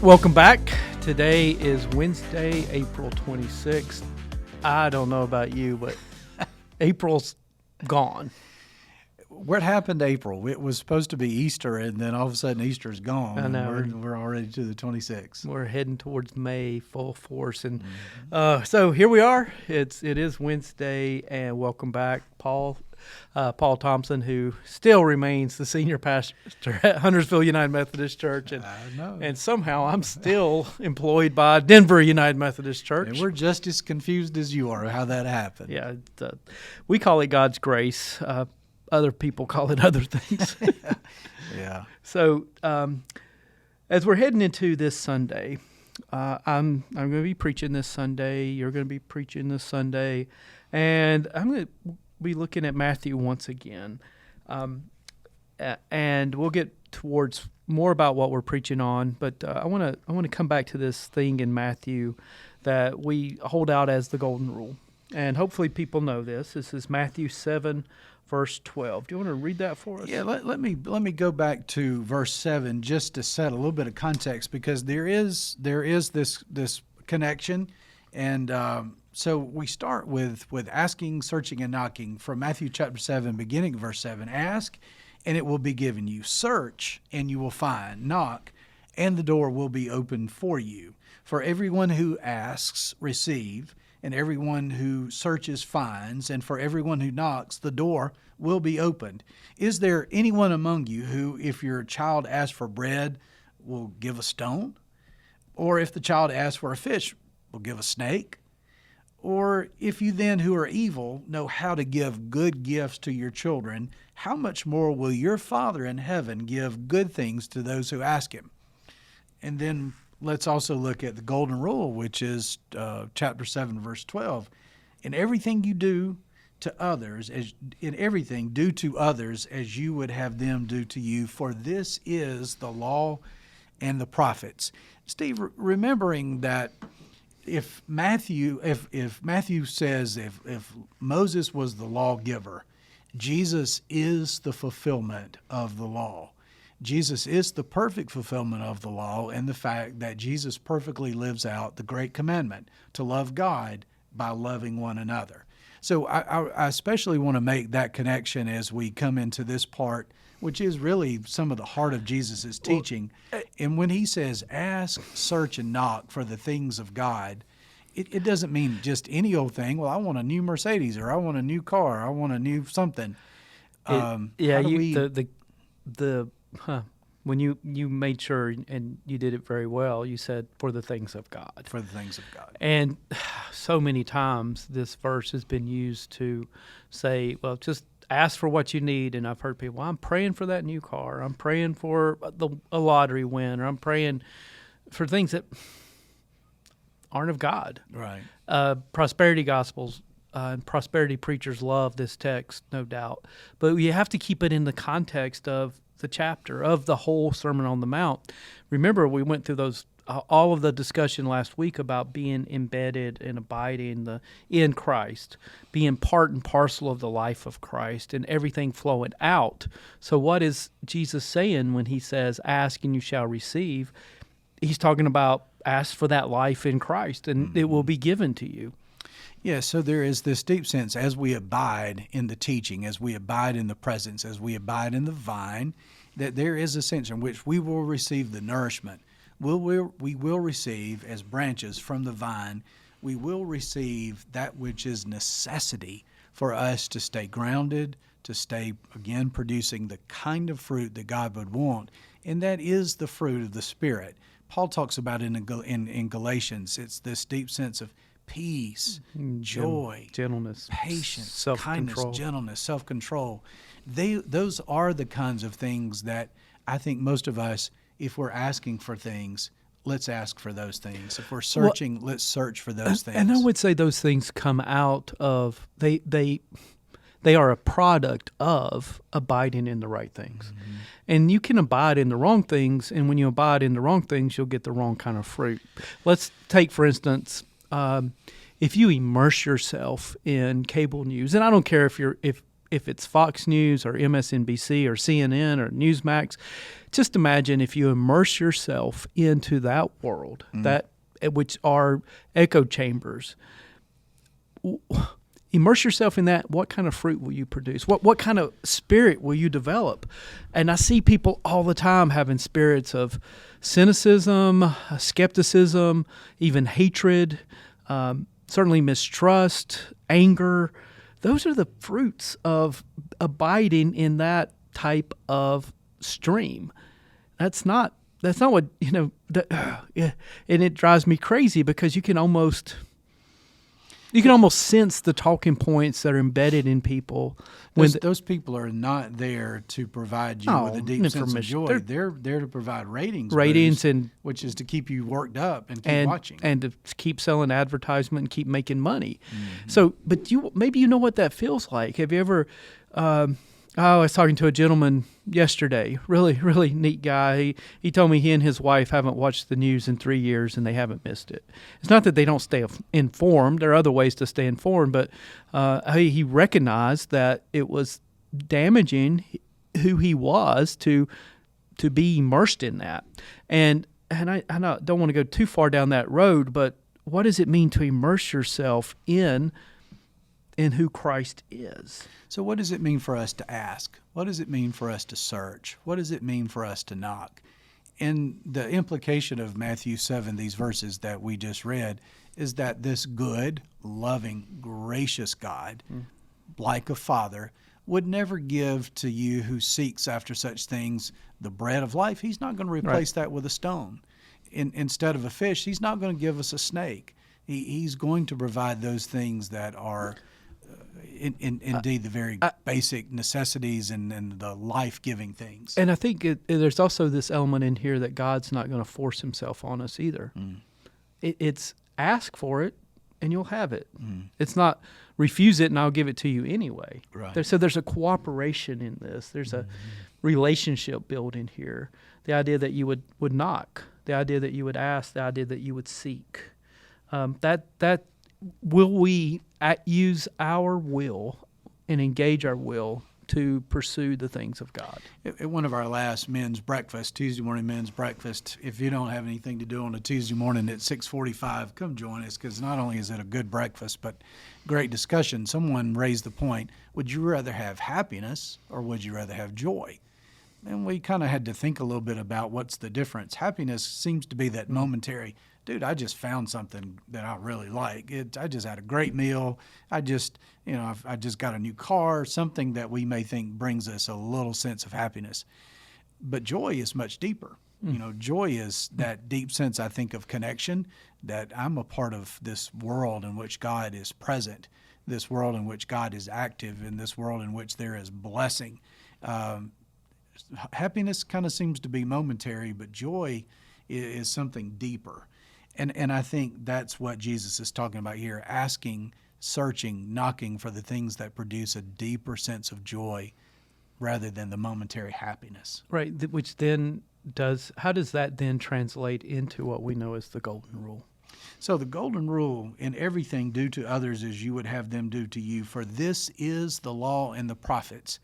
Welcome back. Today is Wednesday, April 26th. I don't know about you, but April's gone. What happened to April? It was supposed to be Easter, and then all of a sudden Easter's gone. I know. And we're already to the 26th. We're heading towards May full force. And so here we are. It is Wednesday, and welcome back, Paul Thompson, who still remains the senior pastor at Huntersville United Methodist Church. And, I know. And somehow I'm still employed by Denver United Methodist Church. And we're just as confused as you are how that happened. Yeah, we call it God's grace. Other people call it other things. Yeah. So as we're heading into this Sunday, I'm going to be preaching this Sunday. You're going to be preaching this Sunday. And I'm going to be looking at Matthew once again. And we'll get towards more about what we're preaching on. But I want to come back to this thing in Matthew that we hold out as the golden rule. And hopefully people know this. This is Matthew 7, verse 12. Do you want to read that for us? Yeah, let me go back to verse 7 just to set a little bit of context, because there is this connection. And so we start with asking, searching, and knocking from Matthew chapter 7, beginning verse 7. Ask, and it will be given you. Search, and you will find. Knock, and the door will be opened for you. For everyone who asks, receive, and everyone who searches finds, and for everyone who knocks, the door will be opened. Is there anyone among you who, if your child asks for bread, will give a stone? Or if the child asks for a fish, will give a snake? Or if you then, who are evil, know how to give good gifts to your children, how much more will your Father in heaven give good things to those who ask him? And then let's also look at the golden rule, which is chapter 7, verse 12. In everything you do to others, do to others as you would have them do to you, for this is the law and the prophets. Steve, remembering that if Matthew says if Moses was the lawgiver, Jesus is the fulfillment of the law. Jesus is the perfect fulfillment of the law, and the fact that Jesus perfectly lives out the great commandment to love God by loving one another. So I especially want to make that connection as we come into this part, which is really some of the heart of Jesus' teaching. And when he says, ask, search, and knock for the things of God, it doesn't mean just any old thing. Well, I want a new Mercedes, or I want a new car, or I want a new something. When you made sure, and you did it very well, you said, for the things of God. For the things of God. And so many times this verse has been used to say, well, just ask for what you need. And I've heard people, well, I'm praying for that new car. I'm praying for a lottery win, or I'm praying for things that aren't of God. Right. Prosperity gospels and prosperity preachers love this text, no doubt. But you have to keep it in the context of the chapter, of the whole Sermon on the Mount. Remember, we went through those all of the discussion last week about being embedded and abiding in Christ, being part and parcel of the life of Christ, and everything flowing out. So what is Jesus saying when he says, ask and you shall receive? He's talking about ask for that life in Christ, and it will be given to you. Yeah, so there is this deep sense as we abide in the teaching, as we abide in the presence, as we abide in the vine, that there is a sense in which we will receive the nourishment. We will receive, as branches from the vine, we will receive that which is necessity for us to stay grounded, to stay, again, producing the kind of fruit that God would want, and that is the fruit of the Spirit. Paul talks about it in Galatians. It's this deep sense of peace, joy, gentleness, patience, kindness, gentleness, self-control. Those are the kinds of things that I think most of us, if we're asking for things, let's ask for those things. If we're searching, let's search for those things. And I would say those things come out of, they are a product of abiding in the right things. Mm-hmm. And you can abide in the wrong things, and when you abide in the wrong things, you'll get the wrong kind of fruit. Let's take, for instance, if you immerse yourself in cable news, and I don't care if if it's Fox News or MSNBC or CNN or Newsmax. Just imagine if you immerse yourself into that world, that which are echo chambers. Immerse yourself in that. What kind of fruit will you produce? What kind of spirit will you develop? And I see people all the time having spirits of cynicism, skepticism, even hatred, certainly mistrust, anger. Those are the fruits of abiding in that type of stream. That's not what, and it drives me crazy because you can almost sense the talking points that are embedded in people. Those people are not there to provide you with a deep sense of joy. They're there to provide ratings boost, which is to keep you worked up and keep watching. And to keep selling advertisement and keep making money. So, but maybe you know what that feels like. Have you ever... I was talking to a gentleman yesterday, really, really neat guy. He told me he and his wife haven't watched the news in 3 years and they haven't missed it. It's not that they don't stay informed. There are other ways to stay informed, but he recognized that it was damaging who he was to be immersed in that. And I don't want to go too far down that road, but what does it mean to immerse yourself in who Christ is? So what does it mean for us to ask? What does it mean for us to search? What does it mean for us to knock? And the implication of Matthew 7, these verses that we just read, is that this good, loving, gracious God, like a father, would never give to you who seeks after such things the bread of life. He's not going to replace that with a stone. Instead of a fish, he's not going to give us a snake. He's going to provide those things that are... indeed, the very basic necessities and the life-giving things. And I think there's also this element in here that God's not going to force himself on us either. It's ask for it, and you'll have it. It's not refuse it, and I'll give it to you anyway. Right. So there's a cooperation in this. There's a relationship building here. The idea that you would knock, the idea that you would ask, the idea that you would seek. That will we use our will and engage our will to pursue the things of God? At one of our last men's breakfast, Tuesday morning men's breakfast, if you don't have anything to do on a Tuesday morning at 6:45, come join us, because not only is it a good breakfast, but great discussion. Someone raised the point, would you rather have happiness or would you rather have joy? And we kind of had to think a little bit about what's the difference. Happiness seems to be that momentary, dude, I just found something that I really like. I just had a great meal. I just got a new car, something that we may think brings us a little sense of happiness. But joy is much deeper. Joy is that deep sense, I think, of connection, that I'm a part of this world in which God is present, this world in which God is active, in this world in which there is blessing. Happiness kind of seems to be momentary, but joy is something deeper. And I think that's what Jesus is talking about here, asking, searching, knocking for the things that produce a deeper sense of joy rather than the momentary happiness. Right, which then how does that then translate into what we know as the golden rule? So the golden rule, in everything do to others as you would have them do to you, for this is the law and the prophets.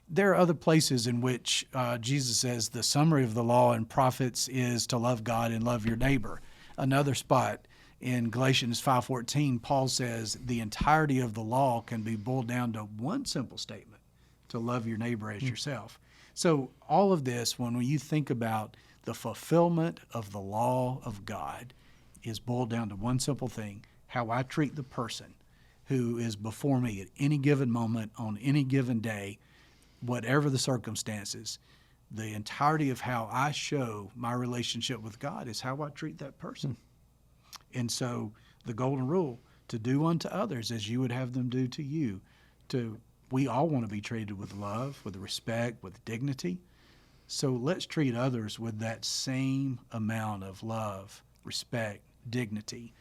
There are other places in which Jesus says the summary of the law and prophets is to love God and love your neighbor. Another spot in Galatians 5:14, Paul says the entirety of the law can be boiled down to one simple statement, to love your neighbor as yourself. So all of this, when you think about the fulfillment of the law of God, is boiled down to one simple thing, how I treat the person who is before me at any given moment, on any given day, whatever the circumstances. The entirety of how I show my relationship with God is how I treat that person. And so the golden rule, to do unto others as you would have them do to you. We all want to be treated with love, with respect, with dignity. So let's treat others with that same amount of love, respect, dignity.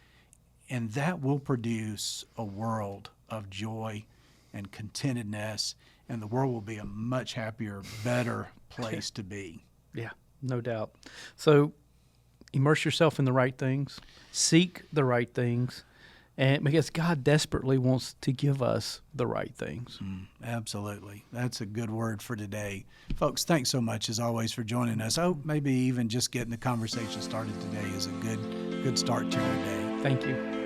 And that will produce a world of joy and contentedness, and the world will be a much happier, better place to be. Yeah, no doubt. So immerse yourself in the right things, seek the right things, and because God desperately wants to give us the right things. Absolutely. That's a good word for today. Folks, thanks so much as always for joining us. I hope maybe even just getting the conversation started today is a good start to your day. Thank you.